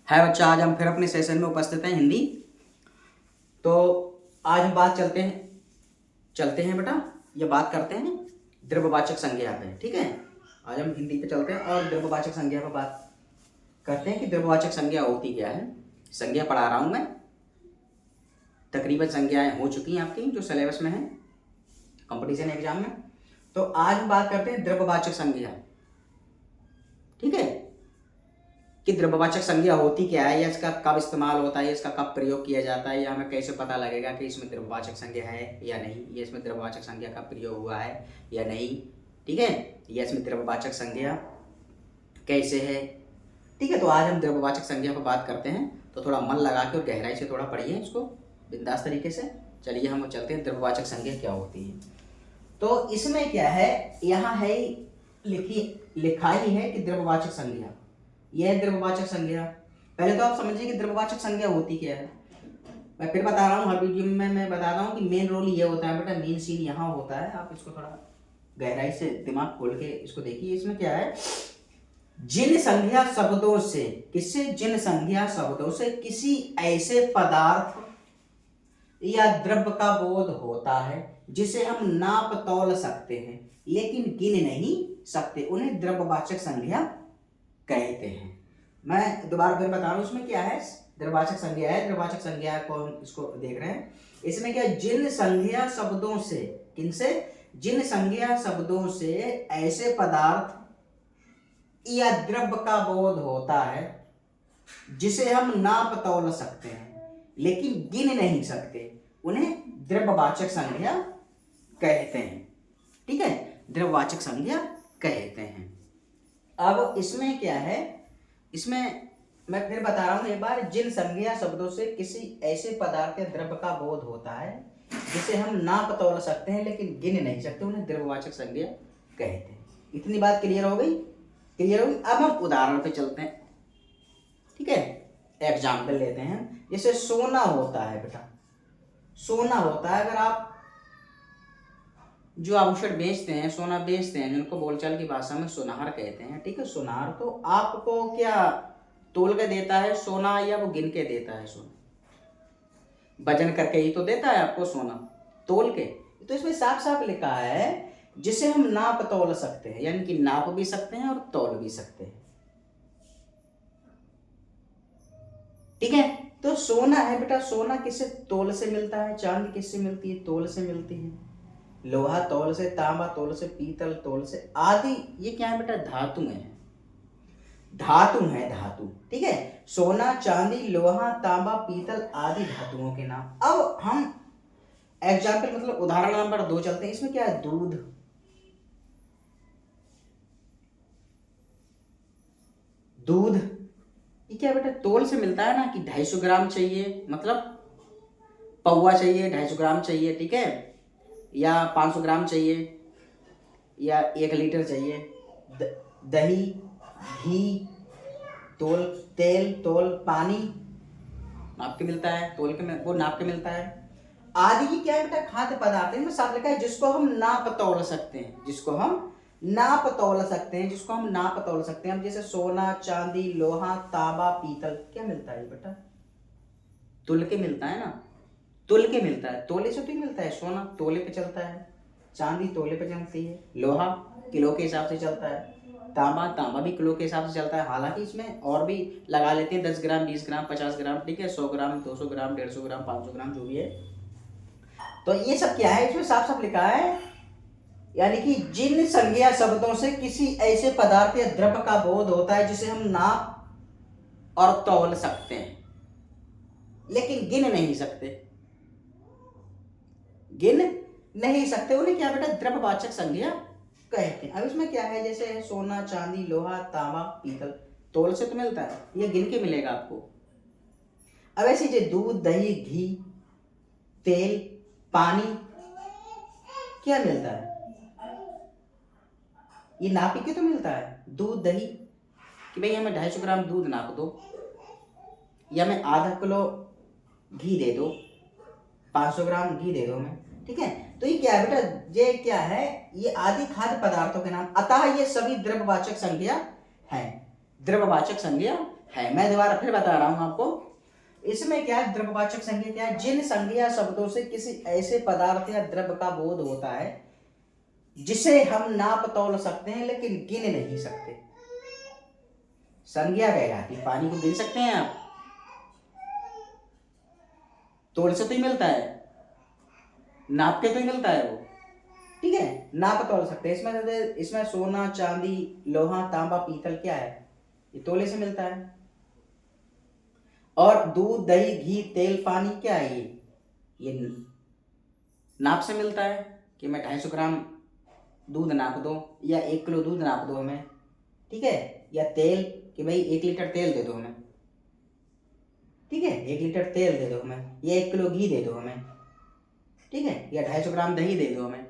है बच्चा, आज हम फिर अपने सेशन में उपस्थित हैं हिंदी। तो आज हम बात चलते हैं बेटा, ये बात करते हैं द्रव्यवाचक संज्ञा पे। ठीक है, आज हम हिंदी पे चलते हैं और द्रव्यवाचक संज्ञा पे बात करते हैं कि द्रव्यवाचक संज्ञा होती क्या है। संज्ञा पढ़ा रहा हूँ मैं, तकरीबन संज्ञाएं हो चुकी हैं आपकी जो सिलेबस में है कंपटीशन एग्जाम में। तो आज हम बात करते हैं द्रव्यवाचक संज्ञा। ठीक है, कि द्रव्यवाचक संज्ञा होती क्या है, या इसका कब इस्तेमाल होता है, इसका कब प्रयोग किया जाता है, या हमें कैसे पता लगेगा कि इसमें द्रव्यवाचक संज्ञा है या नहीं, या इसमें द्रव्यवाचक संज्ञा का प्रयोग हुआ है या नहीं। ठीक है, या इसमें द्रव्यवाचक संज्ञा कैसे है। ठीक है, तो आज हम द्रव्यवाचक संज्ञा पर बात करते हैं, तो थोड़ा मन लगा के और गहराई से थोड़ा पढ़िए इसको बिंदास तरीके से। चलिए हम चलते हैं द्रव्यवाचक संज्ञा क्या होती है। तो इसमें क्या है, यहाँ है लिखा ही है कि द्रव्यवाचक संज्ञा, यह है द्रव्यवाचक संज्ञा। पहले तो आप समझिए कि द्रव्यवाचक संज्ञा होती क्या है। मैं फिर बता रहा हूँ, हर वीडियो में मैं बता रहा हूँ कि मेन रोल ये होता है बेटा, मेन सीन यहाँ होता है। आप इसको थोड़ा गहराई से दिमाग खोल के इसको देखिए। इसमें क्या है, जिन संज्ञा शब्दों से, किससे, जिन संज्ञा शब्दों से किसी ऐसे पदार्थ या द्रव्य का बोध होता है जिसे हम नाप तौल सकते हैं लेकिन गिन नहीं सकते, उन्हें द्रव्यवाचक संज्ञा कहते हैं। मैं दोबारा फिर बता रहा हूं, इसमें क्या है, द्रव्यवाचक संज्ञा है। द्रव्यवाचक संज्ञा को हम इसको देख रहे हैं। इसमें क्या है, जिन संज्ञा शब्दों से, किनसे, जिन संज्ञा शब्दों से ऐसे पदार्थ या द्रव्य का बोध होता है जिसे हम नाप तौल सकते हैं लेकिन गिन नहीं सकते, उन्हें द्रव्यवाचक संज्ञा कहते हैं। ठीक है, द्रव्यवाचक संज्ञा कहते हैं। अब इसमें क्या है, इसमें मैं फिर बता रहा हूं एक बार, जिन संज्ञा शब्दों से किसी ऐसे पदार्थ या द्रव्य का बोध होता है जिसे हम नाप तौल सकते हैं लेकिन गिन नहीं सकते, उन्हें द्रव्यवाचक संज्ञा कहते हैं। इतनी बात क्लियर हो गई, क्लियर होगी। अब हम उदाहरण पे चलते हैं। ठीक है, एग्जाम्पल लेते हैं। जैसे सोना होता है बेटा, सोना होता है, अगर आप जो आभूषण बेचते हैं, सोना बेचते हैं, जिनको बोलचाल की भाषा में सुनार कहते हैं। ठीक है, सुनार तो आपको क्या तोल के देता है सोना, या वो गिन के देता है सोना? वजन करके ही तो देता है आपको सोना, तोल के। तो इसमें साफ साफ लिखा है जिसे हम नाप तौल सकते हैं, यानी कि नाप भी सकते हैं और तौल भी सकते हैं। ठीक है, तो सोना है बेटा, सोना किससे, तोल से मिलता है। चांदी किससे मिलती है, तोल से मिलती है। लोहा तौल से, तांबा तौल से, पीतल तौल से, आदि ये क्या है बेटा, धातु है, धातु है, धातु। ठीक है, सोना, चांदी, लोहा, तांबा, पीतल आदि धातुओं के नाम। अब हम एग्जाम्पल मतलब उदाहरण नंबर 2 चलते हैं। इसमें क्या है, दूध, दूध ये क्या बेटा, तोल से मिलता है ना, कि 250 ग्राम चाहिए, मतलब पौवा चाहिए, 250 ग्राम चाहिए। ठीक है, या 500 ग्राम चाहिए, या 1 लीटर चाहिए। दही, घी तोल, तेल तोल, पानी नाप के मिलता है, तोल के वो नाप के मिलता है। आदि की क्या है बेटा, खाद्य पदार्थ है, साफ लिखा है जिसको हम नाप तौल सकते हैं, जिसको हम नाप तौल सकते हैं, जिसको हम नाप तौल सकते हैं। अब जैसे सोना, चांदी, लोहा, तांबा, पीतल क्या मिलता है बेटा, तुल के मिलता है ना, तुल के मिलता है, तोले से तो ही मिलता है। सोना तोले पे चलता है, चांदी तोले पे चलती है, लोहा किलो के हिसाब से चलता है, तांबा भी किलो के हिसाब से चलता है। हालांकि इसमें और भी लगा लेते हैं, 10 ग्राम, 20 ग्राम, 50 ग्राम, ठीक है, 100 ग्राम, 200 ग्राम, 150 ग्राम, 500 ग्राम, जो भी है। तो ये सब क्या है, इसमें साफ साफ लिखा है, यानी कि जिन संज्ञा शब्दों से किसी ऐसे पदार्थ या द्रव्य का बोध होता है जिसे हम नाप और तौल सकते हैं लेकिन गिन नहीं सकते, गिन नहीं सकते, उन्हें क्या बेटा, द्रव्यवाचक संज्ञा कहते हैं। अब इसमें क्या है, जैसे सोना, चांदी, लोहा, तांबा, पीतल तोल से तो मिलता है, ये गिन के मिलेगा आपको। अब ऐसे जो दूध, दही, घी, तेल, पानी क्या मिलता है, ये नापी के तो मिलता है। दूध, दही कि भाई हमें 250 ग्राम दूध नाप दो, या मैं आधा किलो घी दे दो, 500 ग्राम घी दे दो मैं। ठीक है, तो ये क्या है बेटा, ये क्या है, ये आदि खाद्य पदार्थों के नाम, अतः ये सभी द्रव्यवाचक संज्ञा है। द्रव्यवाचक संज्ञा है। मैं दोबारा फिर बता रहा हूं आपको, इसमें क्या है, द्रव्यवाचक संज्ञा क्या है, जिन संज्ञा शब्दों से किसी ऐसे पदार्थ या द्रव्य का बोध होता है जिसे हम नाप तौल सकते हैं लेकिन गिन नहीं सकते। संज्ञा कहलाती है। पानी को गिन सकते हैं आप? तोल से तो ही मिलता है, नाप के तो ही मिलता है वो, ठीक है, नाप तौल सकते हैं। इसमें सोना, चांदी, लोहा, तांबा, पीतल क्या है, ये तोले से मिलता है। और दूध, दही, घी, तेल, पानी क्या है, ये नाप से मिलता है कि मैं 250 ग्राम दूध नाप दो या 1 किलो दूध नाप दो हमें, ठीक है। या तेल कि भाई 1 लीटर तेल दे दो हमें, ठीक है, 1 लीटर तेल दे दो हमें, या 1 किलो घी दे दो हमें, ठीक है, या 250 ग्राम दही दे दो हमें।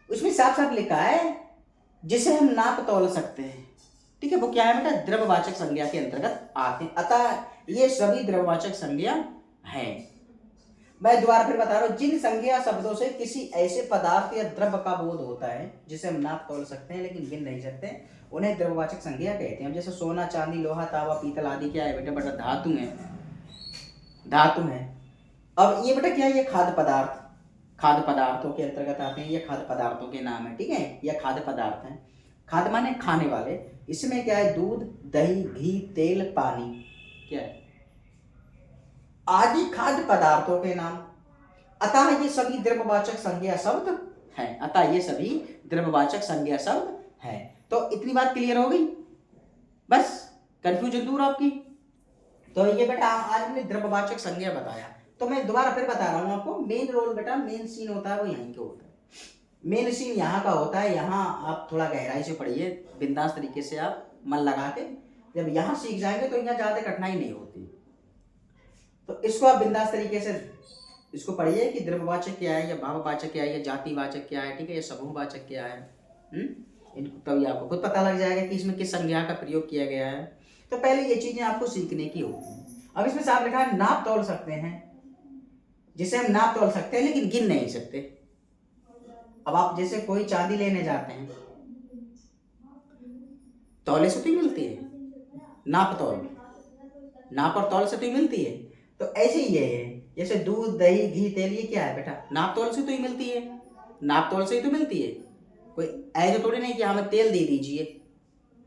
उसमें साफ साफ लिखा है जिसे हम नाप तौल सकते हैं, ठीक है। वो क्या है बेटा, द्रव्यवाचक संज्ञा के अंतर्गत आते हैं। अतः ये सभी द्रव्यवाचक संज्ञा हैं। मैं दोबारा फिर बता रहा हूं, जिन संज्ञा शब्दों से किसी ऐसे पदार्थ या द्रव्य का बोध होता है जिसे हम नाप तौल सकते हैं लेकिन गिन नहीं सकते, उन्हें द्रव्यवाचक संज्ञा कहते हैं। जैसे सोना, चांदी, लोहा, तांबा, पीतल आदि क्या है बेटा, बेटा धातु है, धातु है। अब ये बेटा क्या है, ये खाद्य पदार्थ, खाद्य पदार्थों के अंतर्गत आते हैं। ये खाद्य पदार्थों के नाम है, ठीक है, ये खाद्य पदार्थ हैं। खाद्य माने खाने वाले। इसमें क्या है, दूध, दही, घी, तेल, पानी क्या है, आदि खाद्य पदार्थों के नाम। अतः ये सभी द्रव्यवाचक संज्ञा शब्द हैं। अतः ये सभी द्रव्यवाचक संज्ञा शब्द हैं। तो इतनी बात क्लियर हो गई, बस कंफ्यूजन दूर आपकी। तो ये बेटा आज हमने द्रव्यवाचक संज्ञा बताया। तो मैं दोबारा फिर बता रहा हूं आपको, मेन रोल बेटा, मेन सीन होता है वो यहीं के होता है। मेन सीन यहाँ का होता है। यहाँ आप थोड़ा गहराई से पढ़िए, बिंदास तरीके से आप मन लगा के, जब यहाँ सीख जाएंगे तो यहाँ ज्यादा कठिनाई नहीं होती। तो इसको आप बिंदास तरीके से इसको पढ़िए कि द्रव्यवाचक क्या है, या भाववाचक क्या है, या जातिवाचक क्या है, ठीक है, या समूहवाचक क्या है। इनको तभी आपको खुद पता लग जाएगा कि इसमें किस संज्ञा का प्रयोग किया गया है। तो पहले ये चीजें आपको सीखने की होती हैं। अब इसमें साफ लिखा है नाप तौल सकते हैं, जिसे हम नाप तौल सकते हैं लेकिन गिन नहीं सकते। अब आप जैसे कोई चांदी लेने जाते हैं, तौले से तो ही मिलती है, नाप तौल, नाप और तौल से तो ही मिलती है। तो ऐसे ही ये है, जैसे दूध, दही, घी, तेल, ये क्या है बेटा, नाप तौल से तो ही मिलती है, नाप तौल से ही तो मिलती है। कोई ऐसे थोड़ी नहीं कि हमें तेल दे दीजिए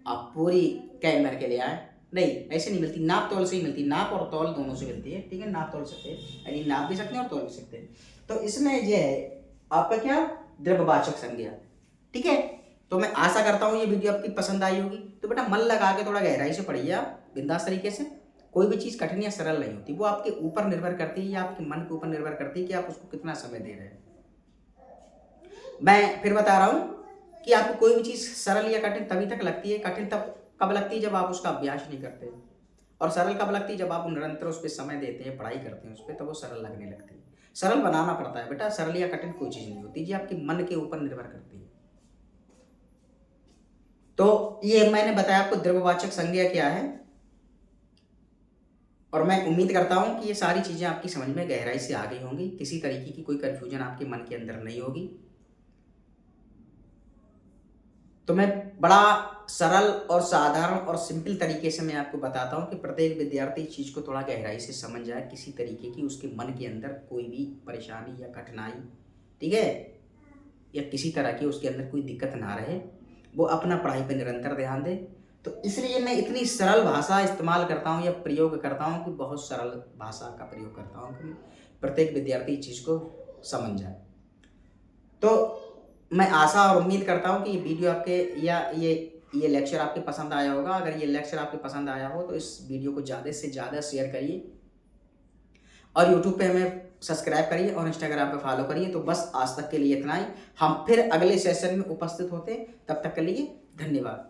आप पूरी कैन भर के ले आए, नहीं, ऐसे नहीं मिलती, नाप तौल से ही मिलती। नाप और तौल दोनों से मिलती है, ठीक है, नाप तौल सकते हैं, यानी नाप भी सकते हैं और तौल भी सकते हैं। तो इसमें ये है आपका क्या, द्रव्यवाचक संज्ञा, ठीक है। तो मैं आशा करता हूँ ये वीडियो आपकी पसंद आई होगी। तो बेटा मन लगा के थोड़ा गहराई से पढ़िए आप, बिंदास तरीके से। कोई भी चीज़ कठिन या सरल नहीं होती, वो आपके ऊपर निर्भर करती है या आपके मन के ऊपर निर्भर करती है कि आप उसको कितना समय दे रहे हैं। मैं फिर बता रहा हूँ कि आपको कोई भी चीज़ सरल या कठिन तभी तक लगती है, कठिन तब कब लगती है जब आप उसका अभ्यास नहीं करते, और सरल कब लगती है जब आप निरंतर उस पर समय देते हैं, पढ़ाई करते हैं उस पर, तब वो सरल लगने लगती है। सरल बनाना पड़ता है बेटा, सरल या कठिन कोई चीज़ नहीं होती, जी आपके मन के ऊपर निर्भर करती है। तो ये मैंने बताया आपको द्रव्यवाचक संज्ञा क्या है, और मैं उम्मीद करता हूं कि ये सारी चीज़ें आपकी समझ में गहराई से आ गई होंगी, किसी तरीके की कोई कन्फ्यूजन आपके मन के अंदर नहीं होगी। तो मैं बड़ा सरल और साधारण और सिंपल तरीके से मैं आपको बताता हूं कि प्रत्येक विद्यार्थी इस चीज़ को थोड़ा गहराई से समझ जाए, किसी तरीके की उसके मन के अंदर कोई भी परेशानी या कठिनाई, ठीक है, या किसी तरह की उसके अंदर कोई दिक्कत ना रहे, वो अपना पढ़ाई पर निरंतर ध्यान दे। तो इसलिए मैं इतनी सरल भाषा इस्तेमाल करता हूँ या प्रयोग करता हूँ कि बहुत सरल भाषा का प्रयोग करता हूँ कि प्रत्येक विद्यार्थी इस चीज़ को समझ जाए। तो मैं आशा और उम्मीद करता हूँ कि ये वीडियो आपके या ये लेक्चर आपके पसंद आया होगा। अगर ये लेक्चर आपके पसंद आया हो तो इस वीडियो को ज़्यादा से ज़्यादा शेयर करिए, और यूट्यूब पे हमें सब्सक्राइब करिए और इंस्टाग्राम पे फॉलो करिए। तो बस आज तक के लिए इतना ही, हम फिर अगले सेशन में उपस्थित होते हैं, तब तक के लिए धन्यवाद।